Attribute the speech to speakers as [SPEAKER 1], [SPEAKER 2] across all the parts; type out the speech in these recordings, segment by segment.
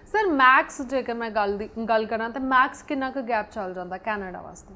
[SPEAKER 1] Sir Max ਜੇਕਰ ਮੈਂ ਗੱਲ ਕਰਾਂ ਤਾਂ ਮੈਕਸ ਕਿੰਨਾ ਕੁ ਗੈਪ ਚੱਲ ਜਾਂਦਾ ਕੈਨੇਡਾ ਵਾਸਤੇ?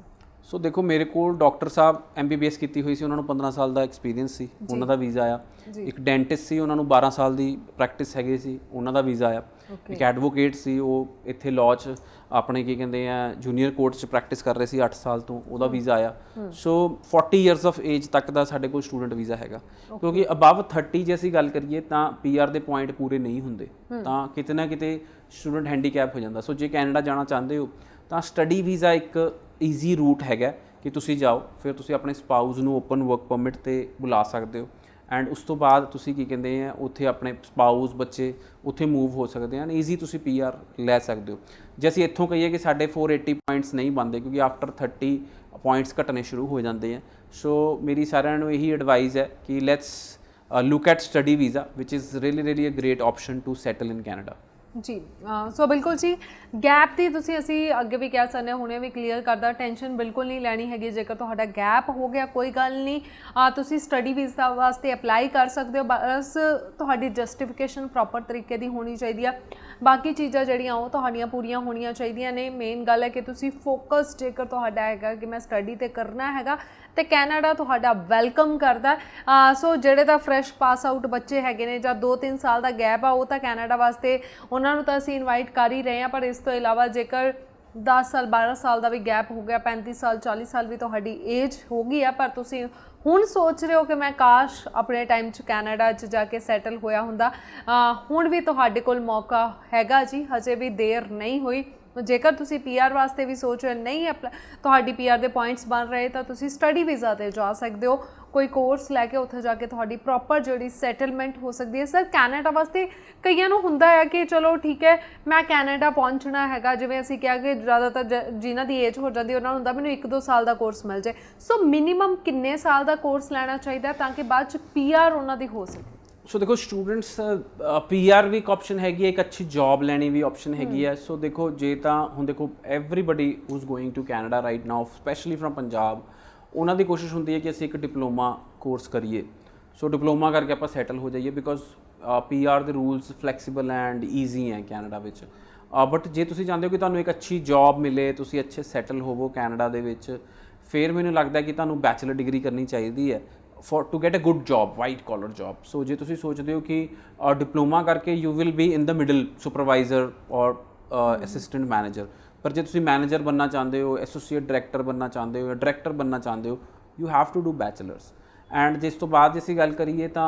[SPEAKER 2] ਸੋ ਦੇਖੋ ਮੇਰੇ ਕੋਲ ਡਾਕਟਰ ਸਾਹਿਬ MBBS ਕੀਤੀ ਹੋਈ ਸੀ, ਉਹਨਾਂ ਨੂੰ 15 ਸਾਲ ਦਾ ਐਕਸਪੀਰੀਅੰਸ ਸੀ, ਉਹਨਾਂ ਦਾ ਵੀਜ਼ਾ ਆਇਆ। ਇੱਕ ਡੈਂਟਿਸਟ ਸੀ, ਉਹਨਾਂ ਨੂੰ 12 ਸਾਲ ਦੀ ਪ੍ਰੈਕਟਿਸ ਹੈਗੀ ਸੀ, ਉਹਨਾਂ ਦਾ ਵੀਜ਼ਾ ਆਇਆ। ਇੱਕ ਐਡਵੋਕੇਟ ਸੀ, ਉਹ ਇੱਥੇ ਲਾਅ 'ਚ ਆਪਣੇ ਕੀ ਕਹਿੰਦੇ ਆ ਜੂਨੀਅਰ ਕੋਰਟ 'ਚ ਪ੍ਰੈਕਟਿਸ ਕਰ ਰਹੇ ਸੀ 8 ਸਾਲ ਤੋਂ, ਉਹਦਾ ਵੀਜ਼ਾ ਆਇਆ। ਸੋ 40 ਇਅਰਸ ਆਫ ਏਜ ਤੱਕ ਦਾ ਸਾਡੇ ਕੋਲ ਸਟੂਡੈਂਟ ਵੀਜ਼ਾ ਹੈਗਾ, ਕਿਉਂਕਿ ਅਬਵ 30 ਜੇ ਅਸੀਂ ਗੱਲ ਕਰੀਏ ਤਾਂ PR ਦੇ ਪੁਆਇੰਟ ਪੂਰੇ ਨਹੀਂ ਹੁੰਦੇ, ਤਾਂ ਕਿਤੇ ਨਾ ਕਿਤੇ ਸਟੂਡੈਂਟ ਹੈਂਡੀਕੈਪ ਹੋ ਜਾਂਦਾ। ਸੋ ਜੇ ਕੈਨੇਡਾ ਜਾਣਾ ਚਾਹੁੰਦੇ ਹੋ ਤਾਂ ਸਟੱਡੀ ਵੀਜ਼ਾ ਇੱਕ ਈਜ਼ੀ ਰੂਟ ਹੈਗਾ ਕਿ ਤੁਸੀਂ ਜਾਓ, ਫਿਰ ਤੁਸੀਂ ਆਪਣੇ ਸਪਾਊਸ ਨੂੰ ਓਪਨ ਵਰਕ ਪਰਮਿਟ ਤੇ ਬੁਲਾ ਸਕਦੇ ਹੋ ਐਂਡ ਉਸ ਤੋਂ ਬਾਅਦ ਤੁਸੀਂ ਕੀ ਕਹਿੰਦੇ ਆ ਉੱਥੇ ਆਪਣੇ ਸਪਾਊਸ ਬੱਚੇ ਉੱਥੇ ਮੂਵ ਹੋ ਸਕਦੇ ਹਨ, ਈਜ਼ੀ ਤੁਸੀਂ PR ਲੈ ਸਕਦੇ ਹੋ। ਜੇ ਅਸੀਂ ਇੱਥੋਂ ਕਹੀਏ ਕਿ ਸਾਡੇ 480 ਪੁਆਇੰਟਸ ਨਹੀਂ ਬਣਦੇ ਕਿਉਂਕਿ ਆਫਟਰ 30 ਪੁਆਇੰਟਸ ਘਟਣੇ ਸ਼ੁਰੂ ਹੋ ਜਾਂਦੇ ਆ। ਸੋ ਮੇਰੀ ਸਾਰਿਆਂ ਨੂੰ ਇਹੀ ਐਡਵਾਈਸ ਹੈ ਕਿ let's look at study visa which is really a great option to settle in Canada.
[SPEAKER 1] ਜੀ ਸੋ ਬਿਲਕੁਲ ਜੀ, ਗੈਪ ਦੀ ਅਸੀਂ ਅੱਗੇ ਵੀ ਕਹਿ ਸਕਦੇ ਹਾਂ, ਹੁਣੇ ਵੀ ਕਲੀਅਰ ਕਰਦਾ, ਟੈਨਸ਼ਨ ਬਿਲਕੁਲ ਨਹੀਂ ਲੈਣੀ ਹੈਗੀ। ਜੇਕਰ ਤੁਹਾਡਾ ਗੈਪ ਹੋ ਗਿਆ ਕੋਈ ਗੱਲ ਨਹੀਂ, ਤੁਸੀਂ ਸਟੱਡੀ ਵੀਜ਼ਾ ਵਾਸਤੇ ਅਪਲਾਈ ਕਰ ਸਕਦੇ ਹੋ, ਬਸ ਤੁਹਾਡੀ ਜਸਟੀਫਿਕੇਸ਼ਨ ਪ੍ਰੋਪਰ ਤਰੀਕੇ ਦੀ ਹੋਣੀ ਚਾਹੀਦੀ ਆ। ਬਾਕੀ ਚੀਜ਼ਾਂ ਜਿਹੜੀਆਂ ਉਹ ਤੁਹਾਡੀਆਂ ਪੂਰੀਆਂ ਹੋਣੀਆਂ ਚਾਹੀਦੀਆਂ ਨੇ। ਮੇਨ ਗੱਲ ਹੈ ਕਿ ਤੁਸੀਂ ਫੋਕਸ ਜੇਕਰ ਤੁਹਾਡਾ ਹੈਗਾ ਕਿ ਮੈਂ ਸਟੱਡੀ 'ਤੇ ਕਰਨਾ ਹੈਗਾ ਤੇ ਕੈਨੇਡਾ ਤੁਹਾਡਾ ਵੈਲਕਮ ਕਰਦਾ। ਸੋ ਜਿਹੜੇ ਤਾਂ ਫਰੈਸ਼ ਪਾਸ ਆਊਟ ਬੱਚੇ ਹੈਗੇ ਨੇ ਜਾਂ 2-3 ਸਾਲ ਦਾ ਗੈਪ ਆ, ਉਹ ਤਾਂ ਕੈਨੇਡਾ ਵਾਸਤੇ ਉਹਨਾਂ ਨੂੰ ਤਾਂ ਅਸੀਂ ਇਨਵਾਈਟ ਕਰ ਹੀ ਰਹੇ ਹਾਂ। ਪਰ ਇਸ ਤੋਂ ਇਲਾਵਾ ਜੇਕਰ 10 ਸਾਲ 12 ਸਾਲ ਦਾ ਵੀ ਗੈਪ ਹੋ ਗਿਆ, 35 ਸਾਲ 40 ਸਾਲ ਵੀ ਤੁਹਾਡੀ ਏਜ ਹੋ ਗਈ ਆ, ਪਰ ਤੁਸੀਂ ਹੁਣ ਸੋਚ ਰਹੇ ਹੋ ਕਿ ਮੈਂ ਕਾਸ਼ ਆਪਣੇ ਟਾਈਮ 'ਚ ਕੈਨੇਡਾ 'ਚ ਜਾ ਕੇ ਸੈਟਲ ਹੋਇਆ ਹੁੰਦਾ, ਹੁਣ ਵੀ ਤੁਹਾਡੇ ਕੋਲ ਮੌਕਾ ਹੈਗਾ ਜੀ, ਹਜੇ ਵੀ ਦੇਰ ਨਹੀਂ ਹੋਈ। ਜੇਕਰ ਤੁਸੀਂ PR ਵਾਸਤੇ ਵੀ ਸੋਚ ਰਹੇ ਨਹੀਂ ਤੁਹਾਡੀ PR ਦੇ ਪੁਆਇੰਟਸ ਬਣ ਰਹੇ ਤਾਂ ਤੁਸੀਂ ਸਟੱਡੀ ਵੀਜ਼ਾ 'ਤੇ ਜਾ ਸਕਦੇ ਹੋ, ਕੋਈ ਕੋਰਸ ਲੈ ਕੇ ਉੱਥੇ ਜਾ ਕੇ ਤੁਹਾਡੀ ਪ੍ਰੋਪਰ ਜਿਹੜੀ ਸੈਟਲਮੈਂਟ ਹੋ ਸਕਦੀ ਹੈ। ਸਰ ਕੈਨੇਡਾ ਵਾਸਤੇ ਕਈਆਂ ਨੂੰ ਹੁੰਦਾ ਹੈ ਕਿ ਚਲੋ ਠੀਕ ਹੈ ਮੈਂ ਕੈਨੇਡਾ ਪਹੁੰਚਣਾ ਹੈਗਾ, ਜਿਵੇਂ ਅਸੀਂ ਕਿਹਾ ਕਿ ਜ਼ਿਆਦਾਤਰ ਜਿਨ੍ਹਾਂ ਦੀ ਏਜ ਹੋ ਜਾਂਦੀ ਉਹਨਾਂ ਨੂੰ ਹੁੰਦਾ ਮੈਨੂੰ 1-2 ਸਾਲ ਦਾ ਕੋਰਸ ਮਿਲ ਜਾਏ। ਸੋ ਮਿਨੀਮਮ ਕਿੰਨੇ ਸਾਲ ਦਾ ਕੋਰਸ ਲੈਣਾ ਚਾਹੀਦਾ ਤਾਂ ਕਿ ਬਾਅਦ 'ਚ PR ਉਹਨਾਂ ਦੀ ਹੋ ਸਕੇ?
[SPEAKER 2] ਸੋ ਦੇਖੋ ਸਟੂਡੈਂਟਸ PR ਵੀ ਇੱਕ ਆਪਸ਼ਨ ਹੈਗੀ ਹੈ, ਇੱਕ ਅੱਛੀ ਜੌਬ ਲੈਣੀ ਵੀ ਆਪਸ਼ਨ ਹੈਗੀ ਹੈ। ਸੋ ਦੇਖੋ ਜੇ ਤਾਂ ਹੁਣ ਦੇਖੋ everybody who is going to Canada right now specially from Punjab, ਉਹਨਾਂ ਦੀ ਕੋਸ਼ਿਸ਼ ਹੁੰਦੀ ਹੈ ਕਿ ਅਸੀਂ ਇੱਕ ਡਿਪਲੋਮਾ ਕੋਰਸ ਕਰੀਏ। ਸੋ ਡਿਪਲੋਮਾ ਕਰਕੇ ਆਪਾਂ ਸੈਟਲ ਹੋ ਜਾਈਏ ਬਿਕੋਜ਼ PR ਦੇ ਰੂਲਸ ਫਲੈਕਸੀਬਲ ਐਂਡ ਈਜ਼ੀ ਹੈ ਕੈਨੇਡਾ ਵਿੱਚ। ਬਟ ਜੇ ਤੁਸੀਂ ਚਾਹੁੰਦੇ ਹੋ ਕਿ ਤੁਹਾਨੂੰ ਇੱਕ ਅੱਛੀ ਜੌਬ ਮਿਲੇ, ਤੁਸੀਂ ਅੱਛੇ ਸੈਟਲ ਹੋਵੋ ਕੈਨੇਡਾ ਦੇ ਵਿੱਚ, ਫਿਰ ਮੈਨੂੰ ਲੱਗਦਾ ਕਿ ਤੁਹਾਨੂੰ ਬੈਚਲਰ ਡਿਗਰੀ ਕਰਨੀ ਚਾਹੀਦੀ ਹੈ for to get a good job, white collar job. So जे तुसी सोचते हो कि डिप्लोमा करके you will be in the middle supervisor और असिस्टेंट मैनेजर, पर जे तुसी मैनेजर बनना चाहते हो, एसोसीएट डायरैक्टर बनना चाहते हो या डायरैक्टर बनना चाहते हो, you have to do bachelors. And जिस तो बाद जे असीं गल करिए तां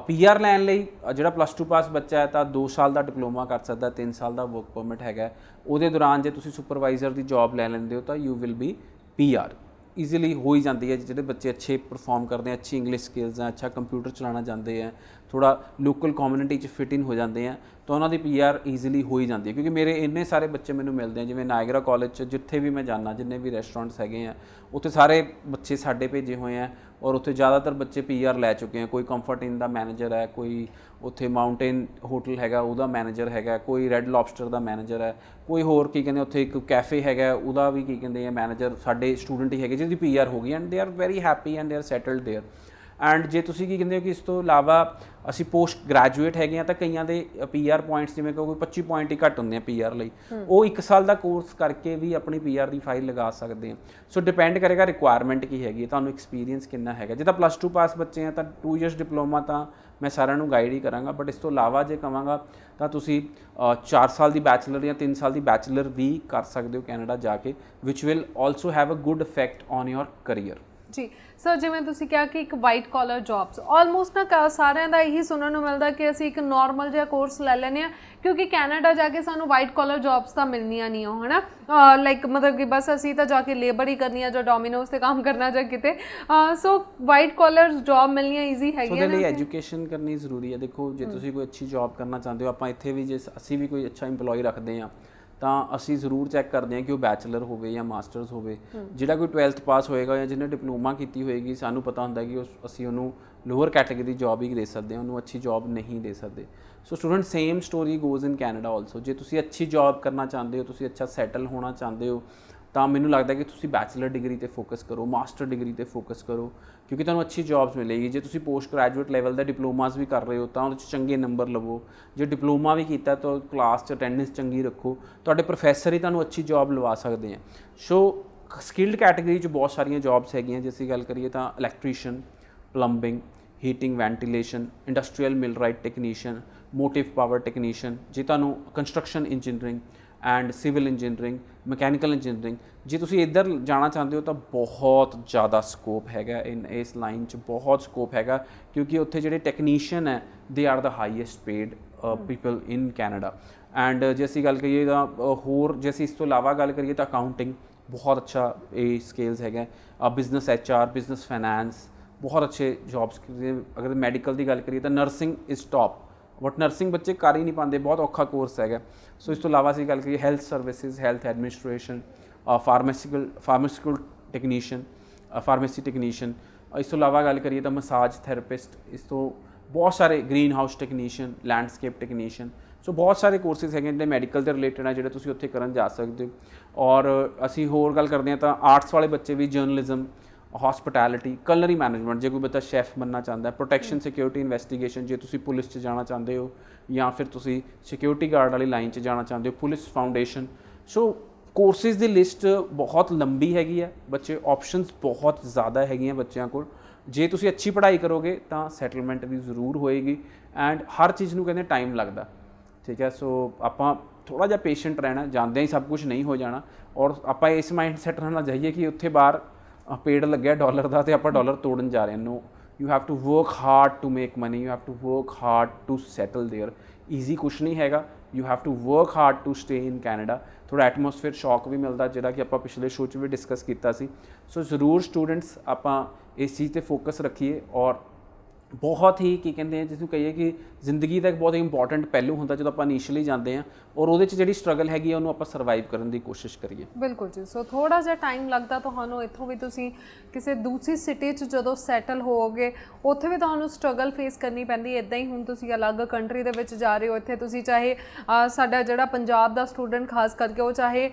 [SPEAKER 2] PR लैन लई जिहड़ा +2 पास बच्चा है तां 2 साल का डिप्लोमा कर सकदा, 3 साल का वर्क परमिट हैगा। उहदे दौरान जे तुसी सुपरवाइजर की जॉब लै लैंदे हो तां you will B PR easily हो ही जाती है। जो बच्चे अच्छे परफॉर्म करते हैं, अच्छी इंग्लिश स्किल्स हैं, अच्छा कंप्यूटर चलाना जानते हैं, थोड़ा लोकल कम्यूनिटी फिट इन हो जाते हैं, तो उन्होंने PR ईजिली हो ही जाती है। क्योंकि मेरे इन्ने सारे बच्चे मैंने मिलते हैं, जिवें नायगरा कॉलेज जिथे भी मैं जाना, जिन्ने भी रेस्टोरेंट्स हैगे हैं उत्थे सारे बच्चे साडे भेजे हुए हैं और उत्थे ज़्यादातर बच्चे PR लै चुके हैं। कोई कंफर्ट इन दा मैनेजर है, कोई उत्थे माउंटेन होटल हैगा उहदा मैनेजर हैगा, कोई रैड लॉबस्टर दा मैनेजर है, कोई होर की कहते उत्थे एक कैफे हैगा उहदा भी की कहते हैं मैनेजर साडे स्टूडेंट ही हैगे जिहदी PR हो गई and they are very happy and they are settled there. And जे तुसी की कहते हो कि इस तो इलावा ਅਸੀਂ ਪੋਸਟ ਗ੍ਰੈਜੂਏਟ ਹੈਗੇ ਆ ਤਾਂ ਕਈਆਂ ਦੇ PR ਪੁਆਇੰਟਸ ਜਿਵੇਂ ਕਿ ਕੋਈ 25 ਪੁਆਇੰਟ ਹੀ ਘੱਟ ਹੁੰਦੇ ਆ PR ਲਈ, ਉਹ 1 ਸਾਲ ਦਾ ਕੋਰਸ ਕਰਕੇ ਵੀ ਆਪਣੀ PR ਦੀ ਫਾਈਲ ਲਗਾ ਸਕਦੇ ਆ। ਸੋ ਡਿਪੈਂਡ ਕਰੇਗਾ ਰਿਕੁਆਇਰਮੈਂਟ ਕੀ ਹੈਗੀ, ਤੁਹਾਨੂੰ ਐਕਸਪੀਰੀਅੰਸ ਕਿੰਨਾ ਹੈਗਾ। ਜੇ ਤਾਂ +2 ਪਾਸ ਬੱਚੇ ਆ ਤਾਂ 2 ਇਅਰਸ ਡਿਪਲੋਮਾ ਤਾਂ ਮੈਂ ਸਾਰਿਆਂ ਨੂੰ ਗਾਈਡ ਹੀ ਕਰਾਂਗਾ। ਬਟ ਇਸ ਤੋਂ ਇਲਾਵਾ ਜੇ ਕਹਾਂਗਾ ਤਾਂ ਤੁਸੀਂ 4 ਸਾਲ ਦੀ ਬੈਚਲਰ ਜਾਂ 3 ਸਾਲ ਦੀ ਬੈਚਲਰ ਵੀ ਕਰ ਸਕਦੇ ਹੋ ਕੈਨੇਡਾ ਜਾ ਕੇ, which will also have a good effect on your career.
[SPEAKER 1] ਜੀ ਸਰ, ਜਿਵੇਂ ਤੁਸੀਂ ਕਿਹਾ ਕਿ ਇੱਕ ਵਾਈਟ ਕਾਲਰ ਜੌਬਸ ਆਲਮੋਸਟ ਨਾ ਸਾਰਿਆਂ ਦਾ ਇਹੀ ਸੁਣਨ ਨੂੰ ਮਿਲਦਾ ਕਿ ਅਸੀਂ ਇੱਕ ਨੋਰਮਲ ਜਿਹਾ ਕੋਰਸ ਲੈ ਲੈਂਦੇ ਹਾਂ ਕਿਉਂਕਿ ਕੈਨੇਡਾ ਜਾ ਕੇ ਸਾਨੂੰ ਵਾਈਟ ਕਾਲਰ ਜੌਬਸ ਤਾਂ ਮਿਲਣੀਆਂ ਨਹੀਂ ਹੋ, ਹੈ ਨਾ, ਲਾਈਕ ਮਤਲਬ ਕਿ ਬਸ ਅਸੀਂ ਤਾਂ ਜਾ ਕੇ ਲੇਬਰ ਹੀ ਕਰਨੀ ਆ ਜਾਂ ਡੋਮੀਨੋਜ਼ 'ਤੇ ਕੰਮ ਕਰਨਾ ਜਾਂ ਕਿਤੇ। ਸੋ ਵਾਈਟ ਕਾਲਰ ਜੌਬ ਮਿਲਣੀਆਂ ਈਜ਼ੀ ਹੈਗੀਆਂ।
[SPEAKER 2] ਉਹਦੇ ਲਈ ਐਜੂਕੇਸ਼ਨ ਕਰਨੀ ਜ਼ਰੂਰੀ ਹੈ। ਦੇਖੋ ਜੇ ਤੁਸੀਂ ਕੋਈ ਅੱਛੀ ਜੌਬ ਕਰਨਾ ਚਾਹੁੰਦੇ ਹੋ, ਆਪਾਂ ਇੱਥੇ ਵੀ ਜੇ ਅਸੀਂ ਵੀ ਕੋਈ ਅੱਛਾ ਇੰਪਲੋਈ ਰੱਖਦੇ ਹਾਂ ਤਾਂ ਅਸੀਂ ਜ਼ਰੂਰ ਚੈੱਕ ਕਰਦੇ ਹਾਂ ਕਿ ਉਹ ਬੈਚਲਰ ਹੋਵੇ ਜਾਂ ਮਾਸਟਰਸ ਹੋਵੇ। ਜਿਹੜਾ ਕੋਈ 12th ਪਾਸ ਹੋਏਗਾ ਜਾਂ ਜਿਹਨੇ ਡਿਪਲੋਮਾ ਕੀਤੀ ਹੋਏਗੀ, ਸਾਨੂੰ ਪਤਾ ਹੁੰਦਾ ਕਿ ਅਸੀਂ ਉਹਨੂੰ ਲੋਅਰ ਕੈਟਾਗਰੀ ਦੀ ਜੌਬ ਹੀ ਦੇ ਸਕਦੇ ਹਾਂ, ਉਹਨੂੰ ਅੱਛੀ ਜੌਬ ਨਹੀਂ ਦੇ ਸਕਦੇ। ਸੋ student same story goes in Canada also. ਜੇ ਤੁਸੀਂ ਅੱਛੀ ਜੌਬ ਕਰਨਾ ਚਾਹੁੰਦੇ ਹੋ, ਤੁਸੀਂ ਅੱਛਾ ਸੈਟਲ ਹੋਣਾ ਚਾਹੁੰਦੇ ਹੋ ਤਾਂ ਮੈਨੂੰ ਲੱਗਦਾ ਕਿ ਤੁਸੀਂ ਬੈਚਲਰ ਡਿਗਰੀ ਤੇ ਫੋਕਸ ਕਰੋ, ਮਾਸਟਰ ਡਿਗਰੀ ਤੇ ਫੋਕਸ ਕਰੋ, ਕਿਉਂਕਿ ਤੁਹਾਨੂੰ ਅੱਛੀ ਜੌਬਸ ਮਿਲੇਗੀ। ਜੇ ਤੁਸੀਂ ਪੋਸਟ ਗ੍ਰੈਜੂਏਟ ਲੈਵਲ ਦਾ ਡਿਪਲੋਮਾਸ ਵੀ ਕਰ ਰਹੇ ਹੋ ਤਾਂ ਉਹਦੇ 'ਚ ਚੰਗੇ ਨੰਬਰ ਲਵੋ। ਜੇ ਡਿਪਲੋਮਾ ਵੀ ਕੀਤਾ ਤਾਂ ਕਲਾਸ 'ਚ ਅਟੈਂਡੈਂਸ ਚੰਗੀ ਰੱਖੋ, ਤੁਹਾਡੇ ਪ੍ਰੋਫੈਸਰ ਹੀ ਤੁਹਾਨੂੰ ਅੱਛੀ ਜੌਬ ਲਵਾ ਸਕਦੇ ਆ। ਸੋ ਸਕਿਲਡ ਕੈਟਾਗਰੀ 'ਚ ਬਹੁਤ ਸਾਰੀਆਂ ਜੌਬਸ ਹੈਗੀਆਂ। ਜੇ ਅਸੀਂ ਗੱਲ ਕਰੀਏ ਤਾਂ electrician, plumbing, heating, ventilation, industrial millwright technician, motive power technician, ਜੇ ਤੁਹਾਨੂੰ construction engineering and civil engineering, mechanical engineering, ਜੇ ਤੁਸੀਂ ਇੱਧਰ ਜਾਣਾ ਚਾਹੁੰਦੇ ਹੋ ਤਾਂ ਬਹੁਤ ਜ਼ਿਆਦਾ ਸਕੋਪ ਹੈਗਾ ਇਸ ਲਾਈਨ 'ਚ, ਬਹੁਤ ਸਕੋਪ ਹੈਗਾ, ਕਿਉਂਕਿ ਉੱਥੇ ਜਿਹੜੇ ਟੈਕਨੀਸ਼ੀਅਨ ਹੈ they are the highest paid people in Canada. And ਜੇ ਅਸੀਂ ਗੱਲ ਕਰੀਏ ਤਾਂ ਹੋਰ ਜੇ ਅਸੀਂ ਇਸ ਤੋਂ ਇਲਾਵਾ ਗੱਲ ਕਰੀਏ ਤਾਂ ਅਕਾਊਂਟਿੰਗ ਬਹੁਤ ਅੱਛਾ ਇਹ ਸਕਿੱਲਸ ਹੈਗਾ, ਬਿਜ਼ਨਸ HR, ਬਿਜ਼ਨਸ ਫਾਈਨੈਂਸ, ਬਹੁਤ ਅੱਛੇ ਜੌਬਸ। ਅਗਰ ਮੈਡੀਕਲ ਦੀ ਗੱਲ ਕਰੀਏ ਤਾਂ nursing is top, but nursing ਬੱਚੇ ਕਰ ਹੀ ਨਹੀਂ ਪਾਉਂਦੇ, ਬਹੁਤ ਔਖਾ ਕੋਰਸ ਹੈਗਾ। ਸੋ ਇਸ ਤੋਂ ਇਲਾਵਾ ਅਸੀਂ ਗੱਲ ਕਰੀਏ health services, health administration, pharmaceutical technician, pharmacy technician. ਇਸ ਤੋਂ ਇਲਾਵਾ ਗੱਲ ਕਰੀਏ ਤਾਂ ਮਸਾਜ ਥੈਰੇਪਿਸਟ, ਇਸ ਤੋਂ ਬਹੁਤ ਸਾਰੇ green house technician, landscape technician. So ਬਹੁਤ ਸਾਰੇ ਕੋਰਸਿਸ ਹੈਗੇ ਜਿਹੜੇ ਮੈਡੀਕਲ ਦੇ ਰਿਲੇਟਡ ਹੈ, ਜਿਹੜੇ ਤੁਸੀਂ ਉੱਥੇ ਕਰਨ ਜਾ ਸਕਦੇ ਹੋ। ਔਰ ਅਸੀਂ ਹੋਰ ਗੱਲ ਕਰਦੇ ਹਾਂ ਤਾਂ ਆਰਟਸ ਵਾਲੇ ਬੱਚੇ ਵੀ ਜਰਨਲਿਜ਼ਮ, ਹੌਸਪਿਟੈਲਿਟੀ, ਕਲਨਰੀ ਮੈਨੇਜਮੈਂਟ, ਜੇ ਕੋਈ ਬੱਚਾ ਸ਼ੈਫ ਬਣਨਾ ਚਾਹੁੰਦਾ ਹੈ, ਪ੍ਰੋਟੈਕਸ਼ਨ ਸਿਕਿਉਰਿਟੀ ਇਨਵੈਸਟੀਗੇਸ਼ਨ, ਜੇ ਤੁਸੀਂ ਪੁਲਿਸ 'ਚ ਜਾਣਾ ਚਾਹੁੰਦੇ ਹੋ ਜਾਂ ਫਿਰ ਤੁਸੀਂ ਸਿਕਿਉਰਿਟੀ ਗਾਰਡ ਵਾਲੀ ਲਾਈਨ 'ਚ ਜਾਣਾ ਚਾਹੁੰਦੇ ਹੋ, ਪੁਲਿਸ ਫਾਊਂਡੇਸ਼ਨ। ਸੋ ਕੋਰਸਿਸ ਦੀ ਲਿਸਟ ਬਹੁਤ ਲੰਬੀ ਹੈਗੀ ਹੈ, ਬੱਚੇ ਆਪਸ਼ਨਸ ਬਹੁਤ ਜ਼ਿਆਦਾ ਹੈਗੀਆਂ ਬੱਚਿਆਂ ਕੋਲ। ਜੇ ਤੁਸੀਂ ਅੱਛੀ ਪੜ੍ਹਾਈ ਕਰੋਗੇ ਤਾਂ ਸੈਟਲਮੈਂਟ ਵੀ ਜ਼ਰੂਰ ਹੋਏਗੀ। ਐਂਡ ਹਰ ਚੀਜ਼ ਨੂੰ ਕਹਿੰਦੇ ਟਾਈਮ ਲੱਗਦਾ, ਠੀਕ ਹੈ। ਸੋ ਆਪਾਂ ਥੋੜ੍ਹਾ ਜਿਹਾ ਪੇਸ਼ੈਂਟ ਰਹਿਣਾ, ਜਾਂਦਿਆਂ ਹੀ ਸਭ ਕੁਝ ਨਹੀਂ ਹੋ ਜਾਣਾ। ਔਰ ਆਪਾਂ ਇਸ ਮਾਈਂਡ ਸੈਟ ਨਾਲ ਜਾਈਏ ਕਿ ਉੱਥੇ ਬਾਹਰ ਪੇੜ ਲੱਗਿਆ ਡਾਲਰ ਦਾ ਤੇ ਆਪਾਂ ਡਾਲਰ ਤੋੜਨ ਜਾ ਰਹੇ ਹਾਂ। No, you have to work hard to make money, you have to work hard to settle there. Easy ਕੁਛ ਨਹੀਂ ਹੈਗਾ, you have to work hard to stay in Canada. ਥੋੜ੍ਹਾ ਐਟਮੋਸਫੇਅਰ ਸ਼ੌਕ ਵੀ ਮਿਲਦਾ, ਜਿਹੜਾ ਕਿ ਆਪਾਂ ਪਿਛਲੇ ਸ਼ੋਅ 'ਚ ਵੀ ਡਿਸਕਸ ਕੀਤਾ ਸੀ। ਸੋ ਜ਼ਰੂਰ ਸਟੂਡੈਂਟਸ ਆਪਾਂ ਇਸ ਚੀਜ਼ 'ਤੇ ਫੋਕਸ ਰੱਖੀਏ। ਔਰ ਬਹੁਤ ਹੀ ਕੀ ਕਹਿੰਦੇ ਆ, ਜਿਸਨੂੰ ਕਹੀਏ ਕਿ ਜ਼ਿੰਦਗੀ ਦਾ ਇੱਕ ਬਹੁਤ ਇੰਪੋਰਟੈਂਟ ਪਹਿਲੂ ਹੁੰਦਾ ਜਦੋਂ ਆਪਾਂ ਇਨੀਸ਼ੀਅਲੀ ਜਾਂਦੇ ਹਾਂ, ਔਰ ਉਹਦੇ 'ਚ ਜਿਹੜੀ ਸਟਰਗਲ ਹੈਗੀ ਆ ਉਹਨੂੰ ਆਪਾਂ ਸਰਵਾਈਵ ਕਰਨ ਦੀ ਕੋਸ਼ਿਸ਼ ਕਰੀਏ।
[SPEAKER 1] ਬਿਲਕੁਲ ਜੀ। ਸੋ ਥੋੜ੍ਹਾ ਜਿਹਾ ਟਾਈਮ ਲੱਗਦਾ ਤੁਹਾਨੂੰ, ਇੱਥੋਂ ਵੀ ਤੁਸੀਂ ਕਿਸੇ ਦੂਸਰੀ ਸਿਟੀ 'ਚ ਜਦੋਂ ਸੈਟਲ ਹੋਵੋਗੇ ਉੱਥੇ ਵੀ ਤੁਹਾਨੂੰ ਸਟਰਗਲ ਫੇਸ ਕਰਨੀ ਪੈਂਦੀ। ਇੱਦਾਂ ਹੀ ਹੁਣ ਤੁਸੀਂ ਅਲੱਗ ਕੰਟਰੀ ਦੇ ਵਿੱਚ ਜਾ ਰਹੇ ਹੋ, ਇੱਥੇ ਤੁਸੀਂ ਚਾਹੇ ਸਾਡਾ ਜਿਹੜਾ ਪੰਜਾਬ ਦਾ ਸਟੂਡੈਂਟ ਖਾਸ ਕਰਕੇ ਉਹ ਚਾਹੇ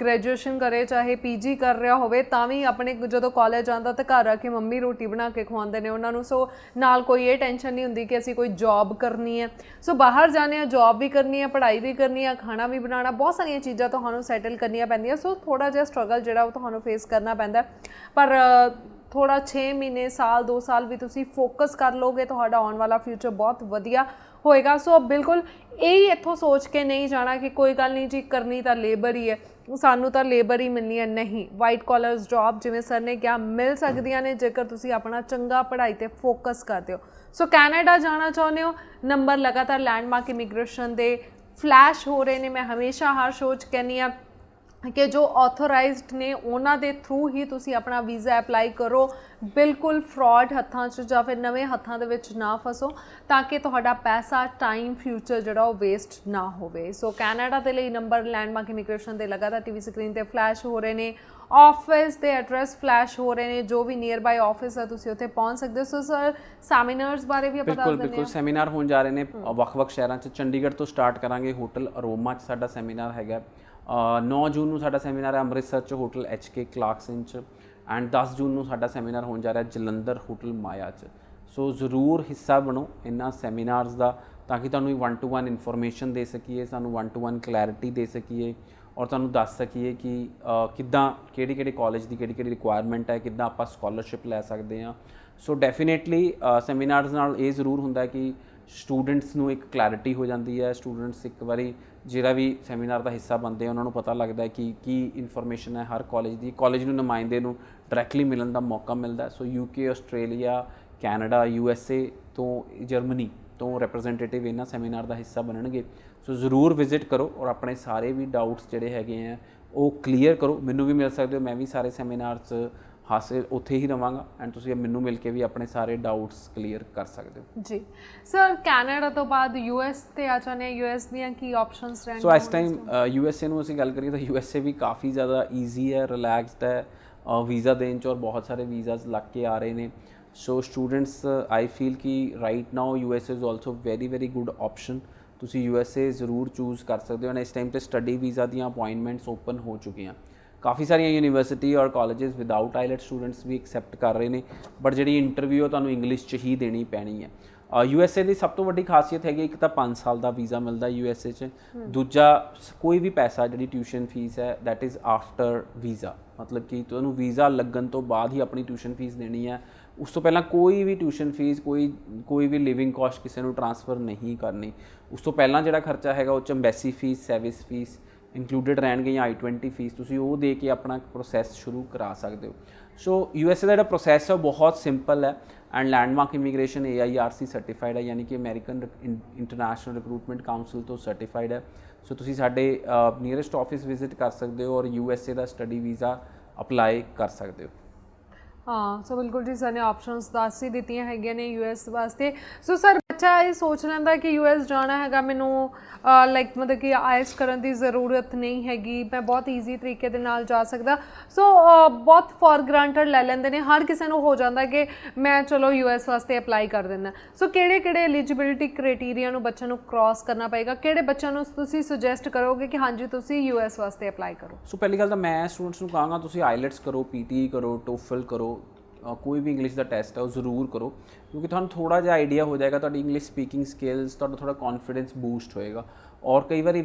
[SPEAKER 1] ਗ੍ਰੈਜੂਏਸ਼ਨ ਕਰੇ, ਚਾਹੇ PG ਕਰ ਰਿਹਾ ਹੋਵੇ, ਤਾਂ ਵੀ ਆਪਣੇ ਜਦੋਂ ਕਾਲਜ ਆਉਂਦਾ ਤਾਂ ਘਰ ਆ ਕੇ ਮੰਮੀ ਰੋਟੀ ਬਣਾ ਕੇ ਖਵਾਉਂਦੇ ਨੇ ਉਹਨਾਂ ਨੂੰ। ਸੋ ਨਾਲ ਕੋਈ ਇਹ ਟੈਨਸ਼ਨ ਨਹੀਂ ਹੁੰਦੀ ਕਿ ਅਸੀਂ ਕੋਈ ਜੌਬ ਕਰਨੀ ਹੈ। ਸੋ ਬਾਹਰ ਜਾਣੇ ਆ, ਜੌਬ ਵੀ ਕਰਨੀ ਹੈ, ਪੜ੍ਹਾਈ ਵੀ ਕਰਨੀ ਹੈ, ਖਾਣਾ ਵੀ ਬਣਾਉਣਾ, ਬਹੁਤ ਸਾਰੀਆਂ ਚੀਜ਼ਾਂ ਤੁਹਾਨੂੰ ਸੈਟਲ ਕਰਨੀਆਂ ਪੈਂਦੀਆਂ। ਸੋ ਥੋੜ੍ਹਾ ਜਿਹਾ ਸਟਰਗਲ ਜਿਹੜਾ ਉਹ ਤੁਹਾਨੂੰ ਫੇਸ ਕਰਨਾ ਪੈਂਦਾ, ਪਰ ਥੋੜ੍ਹਾ 6 ਮਹੀਨੇ, ਸਾਲ, 2 ਸਾਲ ਵੀ ਤੁਸੀਂ ਫੋਕਸ ਕਰ ਲਓਗੇ, ਤੁਹਾਡਾ ਆਉਣ ਵਾਲਾ ਫਿਊਚਰ ਬਹੁਤ ਵਧੀਆ ਹੋਏਗਾ। ਸੋ ਬਿਲਕੁਲ ਇਹ ਇੱਥੋਂ ਸੋਚ ਕੇ ਨਹੀਂ ਜਾਣਾ ਕਿ ਕੋਈ ਗੱਲ ਨਹੀਂ ਜੀ, ਕਰਨੀ ਤਾਂ ਲੇਬਰ ਹੀ ਹੈ, ਸਾਨੂੰ ਤਾਂ ਲੇਬਰ ਹੀ ਮਿਲਣੀ ਹੈ। ਨਹੀਂ, ਵਾਈਟ ਕਾਲਰਸ ਜੌਬ ਜਿਵੇਂ ਸਰ ਨੇ ਕਿਹਾ ਮਿਲ ਸਕਦੀਆਂ ਨੇ ਜੇਕਰ ਤੁਸੀਂ ਆਪਣਾ ਚੰਗਾ ਪੜ੍ਹਾਈ 'ਤੇ ਫੋਕਸ ਕਰਦੇ ਹੋ। ਸੋ ਕੈਨੇਡਾ ਜਾਣਾ ਚਾਹੁੰਦੇ ਹੋ, ਨੰਬਰ ਲਗਾਤਾਰ ਲੈਂਡਮਾਰਕ ਇਮੀਗ੍ਰੇਸ਼ਨ ਦੇ ਫਲੈਸ਼ ਹੋ ਰਹੇ ਨੇ। ਮੈਂ ਹਮੇਸ਼ਾ ਹਰ ਸ਼ੋਅ 'ਚ ਕਹਿੰਦੀ ਹਾਂ ਕਿ ਜੋ ਆਥੋਰਾਈਜ਼ਡ ਨੇ ਉਹਨਾਂ ਦੇ ਥਰੂ ਹੀ ਤੁਸੀਂ ਆਪਣਾ ਵੀਜ਼ਾ ਅਪਲਾਈ ਕਰੋ। ਬਿਲਕੁਲ ਫਰਾਡ ਹੱਥਾਂ 'ਚ ਜਾਂ ਫਿਰ ਨਵੇਂ ਹੱਥਾਂ ਦੇ ਵਿੱਚ ਨਾ ਫਸੋ, ਤਾਂ ਕਿ ਤੁਹਾਡਾ ਪੈਸਾ, ਟਾਈਮ, ਫਿਊਚਰ ਜਿਹੜਾ ਉਹ ਵੇਸਟ ਨਾ ਹੋਵੇ। ਸੋ ਕੈਨੇਡਾ ਦੇ ਲਈ ਨੰਬਰ ਲੈਂਡਮਾਰਕ ਇਮੀਗ੍ਰੇਸ਼ਨ ਦੇ ਲਗਾਤਾਰ TV ਸਕਰੀਨ 'ਤੇ ਫਲੈਸ਼ ਹੋ ਰਹੇ ਨੇ। ਆਫਿਸ ਦੇ ਐਡਰੈਸ ਫਲੈਸ਼ ਹੋ ਰਹੇ ਨੇ, ਜੋ ਵੀ ਨੀਅਰ ਬਾਈ ਆਫਿਸ ਹੈ ਤੁਸੀਂ ਉੱਥੇ ਪਹੁੰਚ ਸਕਦੇ ਹੋ। ਸੋ ਸਰ ਸੈਮੀਨਾਰਸ ਬਾਰੇ ਵੀ ਆਪਾਂ ਦੱਸ ਦਿੰਦੇ ਹਾਂ।
[SPEAKER 2] ਬਿਲਕੁਲ ਸੈਮੀਨਾਰ ਹੋਣ ਜਾ ਰਹੇ ਨੇ ਵੱਖ-ਵੱਖ ਸ਼ਹਿਰਾਂ 'ਚ। ਚੰਡੀਗੜ੍ਹ ਤੋਂ ਸਟਾਰਟ ਕਰਾਂਗੇ, ਹੋਟਲ ਅਰੋਮਾ 'ਚ ਸਾਡਾ ਸੈਮੀਨਾਰ ਹੈਗਾ। 9 ਜੂਨ ਨੂੰ ਸਾਡਾ ਸੈਮੀਨਾਰ ਹੈ ਅੰਮ੍ਰਿਤਸਰ 'ਚ ਹੋਟਲ HK ਕਲਾਰਕਸਨ 'ਚ। ਐਂਡ 10 ਜੂਨ ਨੂੰ ਸਾਡਾ ਸੈਮੀਨਾਰ ਹੋਣ ਜਾ ਰਿਹਾ ਜਲੰਧਰ ਹੋਟਲ ਮਾਇਆ 'ਚ। ਸੋ ਜ਼ਰੂਰ ਹਿੱਸਾ ਬਣੋ ਇਹਨਾਂ ਸੈਮੀਨਾਰਸ ਦਾ, ਤਾਂ ਕਿ ਤੁਹਾਨੂੰ 1-to-1 ਇਨਫੋਰਮੇਸ਼ਨ ਦੇ ਸਕੀਏ, ਸਾਨੂੰ 1-to-1 ਕਲੈਰਿਟੀ ਦੇ ਸਕੀਏ, ਔਰ ਤੁਹਾਨੂੰ ਦੱਸ ਸਕੀਏ ਕਿ ਕਿੱਦਾਂ ਕਿਹੜੇ ਕਾਲਜ ਦੀ ਕਿਹੜੀ ਰਿਕੁਆਇਰਮੈਂਟ ਹੈ, ਕਿੱਦਾਂ ਆਪਾਂ ਸਕਾਲਰਸ਼ਿਪ ਲੈ ਸਕਦੇ ਹਾਂ। ਸੋ ਡੈਫੀਨੇਟਲੀ ਸੈਮੀਨਾਰਸ ਨਾਲ ਇਹ ਜ਼ਰੂਰ ਹੁੰਦਾ ਕਿ ਸਟੂਡੈਂਟਸ ਨੂੰ ਇੱਕ ਕਲੈਰਿਟੀ ਹੋ ਜਾਂਦੀ ਹੈ। ਸਟੂਡੈਂਟਸ ਇੱਕ ਵਾਰੀ ਜਿਹੜਾ ਵੀ ਸੈਮੀਨਾਰ ਦਾ ਹਿੱਸਾ ਬਣਦੇ ਆ ਉਹਨਾਂ ਨੂੰ ਪਤਾ ਲੱਗਦਾ ਹੈ ਕਿ ਕੀ ਇਨਫੋਰਮੇਸ਼ਨ ਹੈ ਹਰ ਕਾਲਜ ਦੀ। ਕਾਲਜ ਨੂੰ ਨੁਮਾਇੰਦੇ ਨੂੰ ਡਾਇਰੈਕਟਲੀ ਮਿਲਣ ਦਾ ਮੌਕਾ ਮਿਲਦਾ। ਸੋ UK, ਆਸਟ੍ਰੇਲੀਆ, ਕੈਨੇਡਾ, USA ਤੋਂ, ਜਰਮਨੀ ਤੋਂ ਰਿਪਰੈਜ਼ੈਂਟੇਟਿਵ ਇਹਨਾਂ ਸੈਮੀਨਾਰ ਦਾ ਹਿੱਸਾ ਬਣਨਗੇ। ਸੋ ਜ਼ਰੂਰ ਵਿਜ਼ਿਟ ਕਰੋ ਔਰ ਆਪਣੇ ਸਾਰੇ ਵੀ ਡਾਊਟਸ ਜਿਹੜੇ ਹੈਗੇ ਆ ਉਹ ਕਲੀਅਰ ਕਰੋ। ਮੈਨੂੰ ਵੀ ਮਿਲ ਸਕਦੇ ਹੋ, ਮੈਂ ਵੀ ਸਾਰੇ ਸੈਮੀਨਾਰਸ ਹਾਸਿਲ ਉੱਥੇ ਹੀ ਰਵਾਂਗਾ, ਐਂਡ ਤੁਸੀਂ ਮੈਨੂੰ ਮਿਲ ਕੇ ਵੀ ਆਪਣੇ ਸਾਰੇ ਡਾਊਟਸ ਕਲੀਅਰ ਕਰ ਸਕਦੇ ਹੋ।
[SPEAKER 1] ਜੀ ਸਰ, ਕੈਨੇਡਾ ਤੋਂ ਬਾਅਦ US ਤੇ ਆ ਜਾਂਦੇ ਹਾਂ, US ਦੀਆਂ ਕੀ ਆਪਸ਼ਨਸ ਰਹਿਣਗੀਆਂ?
[SPEAKER 2] ਸੋ ਇਸ ਟਾਈਮ USA ਨੂੰ ਅਸੀਂ ਗੱਲ ਕਰੀਏ ਤਾਂ USA ਵੀ ਕਾਫੀ ਜ਼ਿਆਦਾ ਈਜ਼ੀ ਹੈ, ਰਿਲੈਕਸਡ ਹੈ ਵੀਜ਼ਾ ਦੇਣ 'ਚ, ਔਰ ਬਹੁਤ ਸਾਰੇ ਵੀਜ਼ਾਸ ਲੱਗ ਕੇ ਆ ਰਹੇ ਨੇ। ਸੋ ਸਟੂਡੈਂਟਸ ਆਈ ਫੀਲ ਕਿ right now USA is also very good option. ਤੁਸੀਂ USA ਜ਼ਰੂਰ ਚੂਜ਼ ਕਰ ਸਕਦੇ ਹੋ। ਇਸ ਟਾਈਮ 'ਤੇ ਸਟੱਡੀ ਵੀਜ਼ਾ ਦੀਆਂ ਅਪੁਆਇੰਟਮੈਂਟਸ ਓਪਨ ਹੋ ਚੁੱਕੀਆਂ। ਕਾਫੀ ਸਾਰੀਆਂ ਯੂਨੀਵਰਸਿਟੀ ਔਰ ਕਾਲਜਸ ਵਿਦਆਊਟ ਆਈਲੈਟ ਸਟੂਡੈਂਟਸ ਵੀ ਐਕਸੈਪਟ ਕਰ ਰਹੇ ਨੇ, ਬਟ ਜਿਹੜੀ ਇੰਟਰਵਿਊ ਉਹ ਤੁਹਾਨੂੰ ਇੰਗਲਿਸ਼ 'ਚ ਹੀ ਦੇਣੀ ਪੈਣੀ ਹੈ। USA ਦੀ ਸਭ ਤੋਂ ਵੱਡੀ ਖਾਸੀਅਤ ਹੈਗੀ ਇੱਕ ਤਾਂ 5 ਸਾਲ ਦਾ ਵੀਜ਼ਾ ਮਿਲਦਾ USA 'ਚ, ਦੂਜਾ ਕੋਈ ਵੀ ਪੈਸਾ ਜਿਹੜੀ ਟਿਊਸ਼ਨ ਫੀਸ ਹੈ ਦੈਟ ਇਜ਼ ਆਫਟਰ ਵੀਜ਼ਾ, ਮਤਲਬ ਕਿ ਤੁਹਾਨੂੰ ਵੀਜ਼ਾ ਲੱਗਣ ਤੋਂ ਬਾਅਦ ਹੀ ਆਪਣੀ ਟਿਊਸ਼ਨ ਫੀਸ ਦੇਣੀ ਹੈ। ਉਸ ਤੋਂ ਪਹਿਲਾਂ ਕੋਈ ਵੀ ਟਿਊਸ਼ਨ ਫੀਸ ਕੋਈ ਵੀ ਲਿਵਿੰਗ ਕਾਸਟ ਕਿਸੇ ਨੂੰ ਟ੍ਰਾਂਸਫਰ ਨਹੀਂ ਕਰਨੀ। ਉਸ ਤੋਂ ਪਹਿਲਾਂ ਜਿਹੜਾ ਖਰਚਾ ਹੈਗਾ ਉਹ 'ਚ embassy fee, service fee included ਰਹਿਣਗੇ, ਜਾਂ I-20 ਫੀਸ ਤੁਸੀਂ ਉਹ ਦੇ ਕੇ ਆਪਣਾ ਪ੍ਰੋਸੈਸ ਸ਼ੁਰੂ ਕਰਾ ਸਕਦੇ ਹੋ। ਸੋ USA ਦਾ ਜਿਹੜਾ ਪ੍ਰੋਸੈਸ ਹੈ ਉਹ ਬਹੁਤ ਸਿੰਪਲ ਹੈ and landmark immigration AIRC certified ਹੈ, ਯਾਨੀ ਕਿ ਅਮਰੀਕਨ ਇੰਟਰਨੈਸ਼ਨਲ ਰਿਕਰੂਟਮੈਂਟ ਕਾਉਂਸਲ ਤੋਂ ਸਰਟੀਫਾਈਡ ਹੈ। ਸੋ ਤੁਸੀਂ ਸਾਡੇ ਨੀਅਰੈਸਟ ਆਫਿਸ ਵਿਜ਼ਿਟ ਕਰ ਸਕਦੇ ਹੋ ਔਰ USA ਦਾ ਸਟੱਡੀ ਵੀਜ਼ਾ ਅਪਲਾਈ ਕਰ ਸਕਦੇ ਹੋ।
[SPEAKER 1] ਹਾਂ, ਸੋ ਬਿਲਕੁਲ ਜੀ ਸਰ ਨੇ ਆਪਸ਼ਨਸ ਦੱਸ ਹੀ ਦਿੱਤੀਆਂ ਹੈਗੀਆਂ ਨੇ US ਵਾਸਤੇ। ਸੋ ਸਰ ਬੱਚਾ ਇਹ ਸੋਚ ਲੈਂਦਾ ਕਿ US ਜਾਣਾ ਹੈਗਾ, ਮੈਨੂੰ ਲਾਈਕ ਮਤਲਬ ਕਿ IELTS ਕਰਨ ਦੀ ਜ਼ਰੂਰਤ ਨਹੀਂ ਹੈਗੀ, ਮੈਂ ਬਹੁਤ ਈਜ਼ੀ ਤਰੀਕੇ ਦੇ ਨਾਲ ਜਾ ਸਕਦਾ। ਸੋ ਬਹੁਤ ਫॉर ਗ੍ਰਾਂਟਡ ਲੈ ਲੈਂਦੇ ਨੇ, ਹਰ ਕਿਸੇ ਨੂੰ ਹੋ ਜਾਂਦਾ ਕਿ ਮੈਂ ਚਲੋ US ਵਾਸਤੇ ਅਪਲਾਈ ਕਰ ਦਿੰਦਾ। ਸੋ ਕਿਹੜੇ ਐਲੀਜੀਬਿਲਿਟੀ ਕ੍ਰਾਈਟੇਰੀਆ ਨੂੰ ਬੱਚਿਆਂ ਨੂੰ ਕ੍ਰਾਸ ਕਰਨਾ ਪਏਗਾ, ਕਿਹੜੇ ਬੱਚਿਆਂ ਨੂੰ ਤੁਸੀਂ ਸੁਜੈਸਟ ਕਰੋਗੇ ਕਿ ਹਾਂਜੀ ਤੁਸੀਂ US ਵਾਸਤੇ ਅਪਲਾਈ ਕਰੋ?
[SPEAKER 2] ਸੋ ਪਹਿਲੀ ਗੱਲ ਤਾਂ ਮੈਂ ਸਟੂਡੈਂਟਸ ਨੂੰ ਕਹਾਂਗਾ ਤੁਸੀਂ IELTS ਕਰੋ, PTE ਕਰੋ, TOEFL ਕਰੋ, ਕੋਈ ਵੀ ਇੰਗਲਿਸ਼ ਦਾ ਟੈਸਟ ਹੈ ਉਹ ਜ਼ਰੂਰ ਕਰੋ, ਕਿਉਂਕਿ ਤੁਹਾਨੂੰ ਥੋੜ੍ਹਾ ਜਿਹਾ ਆਈਡੀਆ ਹੋ ਜਾਏਗਾ, ਤੁਹਾਡੀ ਇੰਗਲਿਸ਼ ਸਪੀਕਿੰਗ ਸਕਿੱਲਸ, ਤੁਹਾਡਾ ਥੋੜ੍ਹਾ ਕੌਨਫੀਡੈਂਸ ਬੂਸਟ ਹੋਏਗਾ। ਔਰ ਕਈ ਵਾਰੀ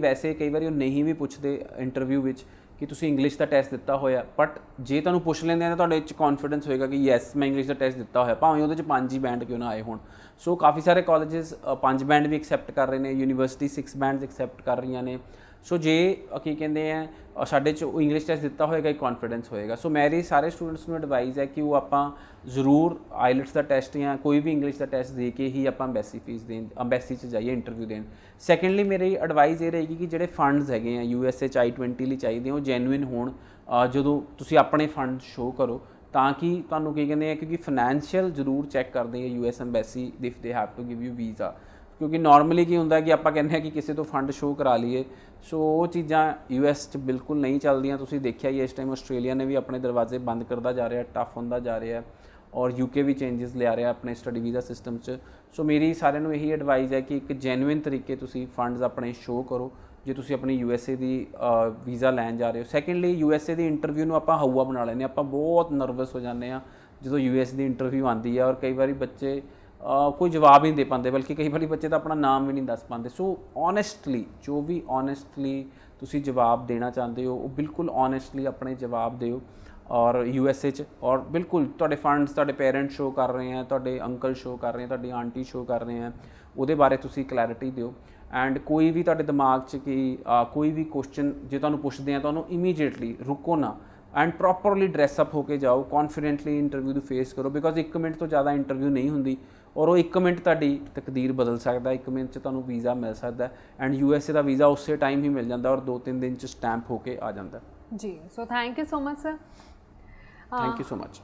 [SPEAKER 2] ਉਹ ਨਹੀਂ ਵੀ ਪੁੱਛਦੇ ਇੰਟਰਵਿਊ ਵਿੱਚ ਕਿ ਤੁਸੀਂ ਇੰਗਲਿਸ਼ ਦਾ ਟੈਸਟ ਦਿੱਤਾ ਹੋਇਆ, ਬਟ ਜੇ ਤੁਹਾਨੂੰ ਪੁੱਛ ਲੈਂਦੇ ਆ ਤਾਂ ਤੁਹਾਡੇ 'ਚ ਕੌਨਫੀਡੈਂਸ ਹੋਏਗਾ ਕਿ ਯੈਸ ਮੈਂ ਇੰਗਲਿਸ਼ ਦਾ ਟੈਸਟ ਦਿੱਤਾ ਹੋਇਆ, ਭਾਵੇਂ ਉਹਦੇ 'ਚ 5 ਹੀ ਬੈਂਡ ਕਿਉਂ ਨਾ ਆਏ ਹੋਣ। ਸੋ ਕਾਫੀ ਸਾਰੇ ਕਾਲਜਸ 5 ਬੈਂਡ ਵੀ ਐਕਸੈਪਟ ਕਰ ਰਹੇ ਨੇ, ਯੂਨੀਵਰਸਿਟੀ 6 ਬੈਂਡਸ ਐਕਸੈਪਟ ਕਰ ਰਹੀਆਂ ਨੇ। ਸੋ ਜੇ ਕੀ ਕਹਿੰਦੇ ਆ ਸਾਡੇ 'ਚ ਉਹ ਇੰਗਲਿਸ਼ ਟੈਸਟ ਦਿੱਤਾ ਹੋਏਗਾ, ਇੱਕ ਕੌਨਫੀਡੈਂਸ ਹੋਏਗਾ। ਸੋ ਮੇਰੀ ਸਾਰੇ ਸਟੂਡੈਂਟਸ ਨੂੰ ਐਡਵਾਈਜ਼ ਹੈ ਕਿ ਉਹ ਆਪਾਂ ਜ਼ਰੂਰ IELTS ਦਾ ਟੈਸਟ ਜਾਂ ਕੋਈ ਵੀ ਇੰਗਲਿਸ਼ ਦਾ ਟੈਸਟ ਦੇ ਕੇ ਹੀ ਆਪਾਂ ਅੰਬੈਸੀ 'ਚ ਜਾਈਏ ਇੰਟਰਵਿਊ ਦੇਣ। ਸੈਕੰਡਲੀ ਮੇਰੀ ਐਡਵਾਈਜ਼ ਇਹ ਰਹੇਗੀ ਕਿ ਜਿਹੜੇ ਫੰਡਸ ਹੈਗੇ ਆ USA 'ਚ I-20 ਲਈ ਚਾਹੀਦੇ ਉਹ ਜੈਨੂਇਨ ਹੋਣ। ਜਦੋਂ ਤੁਸੀਂ ਆਪਣੇ ਫੰਡ ਸ਼ੋਅ ਕਰੋ ਤਾਂ ਕਿ ਤੁਹਾਨੂੰ ਕੀ ਕਹਿੰਦੇ ਆ, ਕਿਉਂਕਿ ਫਾਈਨੈਂਸ਼ੀਅਲ ਜ਼ਰੂਰ ਚੈੱਕ ਕਰਦੇ ਆ US embassy if they have to give you visa. ਕਿਉਂਕਿ ਨਾਰਮਲੀ ਕੀ ਹੁੰਦਾ ਕਿ ਆਪਾਂ ਕਹਿੰਦੇ ਹਾਂ ਕਿ ਕਿਸੇ ਤੋਂ ਫੰਡ ਸ਼ੋਅ ਕਰਾ ਲਈਏ, ਸੋ ਉਹ ਚੀਜ਼ਾਂ US 'ਚ ਬਿਲਕੁਲ ਨਹੀਂ ਚੱਲਦੀਆਂ। ਤੁਸੀਂ ਦੇਖਿਆ ਹੀ ਇਸ ਟਾਈਮ ਆਸਟ੍ਰੇਲੀਆ ਨੇ ਵੀ ਆਪਣੇ ਦਰਵਾਜ਼ੇ ਬੰਦ ਕਰਦਾ ਜਾ ਰਿਹਾ, ਟਫ ਹੁੰਦਾ ਜਾ ਰਿਹਾ, ਔਰ UK ਵੀ ਚੇਂਜਸ ਲਿਆ ਰਿਹਾ ਆਪਣੇ ਸਟੱਡੀ ਵੀਜ਼ਾ ਸਿਸਟਮ 'ਚ। ਸੋ ਮੇਰੀ ਸਾਰਿਆਂ ਨੂੰ ਇਹੀ ਐਡਵਾਈਜ਼ ਹੈ ਕਿ ਇੱਕ ਜੈਨੂਇਨ ਤਰੀਕੇ ਤੁਸੀਂ ਫੰਡਸ ਆਪਣੇ ਸ਼ੋਅ ਕਰੋ ਜੇ ਤੁਸੀਂ ਆਪਣੀ USA ਦੀ ਵੀਜ਼ਾ ਲੈਣ ਜਾ ਰਹੇ ਹੋ। ਸੈਕੰਡਲੀ USA ਦੀ ਇੰਟਰਵਿਊ ਨੂੰ ਆਪਾਂ ਹਊਆ ਬਣਾ ਲੈਂਦੇ ਹਾਂ, ਆਪਾਂ ਬਹੁਤ ਨਰਵਸ ਹੋ ਜਾਂਦੇ ਹਾਂ ਜਦੋਂ US ਦੀ ਇੰਟਰਵਿਊ ਆਉਂਦੀ ਹੈ, ਔਰ ਕਈ ਵਾਰੀ ਬੱਚੇ ਕੋਈ ਜਵਾਬ ਹੀ ਨਹੀਂ ਦੇ ਪਾਉਂਦੇ, ਬਲਕਿ ਕਈ ਵਾਰੀ ਬੱਚੇ ਤਾਂ ਆਪਣਾ ਨਾਮ ਵੀ ਨਹੀਂ ਦੱਸ ਪਾਉਂਦੇ। ਸੋ ਓਨੈਸਟਲੀ ਜੋ ਵੀ ਓਨੈਸਟਲੀ ਤੁਸੀਂ ਜਵਾਬ ਦੇਣਾ ਚਾਹੁੰਦੇ ਹੋ ਉਹ ਬਿਲਕੁਲ ਓਨੈਸਟਲੀ ਆਪਣੇ ਜਵਾਬ ਦਿਓ ਔਰ USA 'ਚ, ਔਰ ਬਿਲਕੁਲ ਤੁਹਾਡੇ ਫੰਡਸ ਤੁਹਾਡੇ ਪੇਰੈਂਟਸ ਸ਼ੋਅ ਕਰ ਰਹੇ ਹੈ, ਤੁਹਾਡੇ ਅੰਕਲ ਸ਼ੋਅ ਕਰ ਰਹੇ ਹੈ, ਤੁਹਾਡੀ ਆਂਟੀ ਸ਼ੋਅ ਕਰ ਰਹੇ ਹੈ, ਉਹਦੇ ਬਾਰੇ ਤੁਸੀਂ ਕਲੈਰਿਟੀ ਦਿਓ। ਐਂਡ ਕੋਈ ਵੀ ਤੁਹਾਡੇ ਦਿਮਾਗ 'ਚ ਕਿ ਕੋਈ ਵੀ ਕੁਐਸਚਨ ਜੇ ਤੁਹਾਨੂੰ ਪੁੱਛਦੇ ਆ ਤੁਹਾਨੂੰ ਇਮੀਡੀਏਟਲੀ ਰੁਕੋ ਨਾ ਐਂਡ ਪ੍ਰੋਪਰਲੀ ਡਰੈਸਅਪ ਹੋ ਕੇ ਜਾਓ, ਕੌਨਫੀਡੈਂਟਲੀ ਇੰਟਰਵਿਊ ਨੂੰ ਫੇਸ ਕਰੋ, ਬਿਕੋਜ਼ 1 ਮਿੰਟ ਤੋਂ ਜ਼ਿਆਦਾ ਇੰਟਰਵਿਊ ਨਹੀਂ ਹੁੰਦੀ ਔਰ ਉਹ 1 ਮਿੰਟ ਤੁਹਾਡੀ ਤਕਦੀਰ ਬਦਲ ਸਕਦਾ। 1 ਮਿੰਟ 'ਚ ਤੁਹਾਨੂੰ ਵੀਜ਼ਾ ਮਿਲ ਸਕਦਾ ਐਂਡ USA ਦਾ ਵੀਜ਼ਾ ਉਸੇ ਟਾਈਮ ਹੀ ਮਿਲ ਜਾਂਦਾ ਔਰ 2-3 ਦਿਨ 'ਚ ਸਟੈਂਪ ਹੋ ਕੇ ਆ ਜਾਂਦਾ।
[SPEAKER 1] ਜੀ, so thank you so much sir.
[SPEAKER 2] Thank you so much.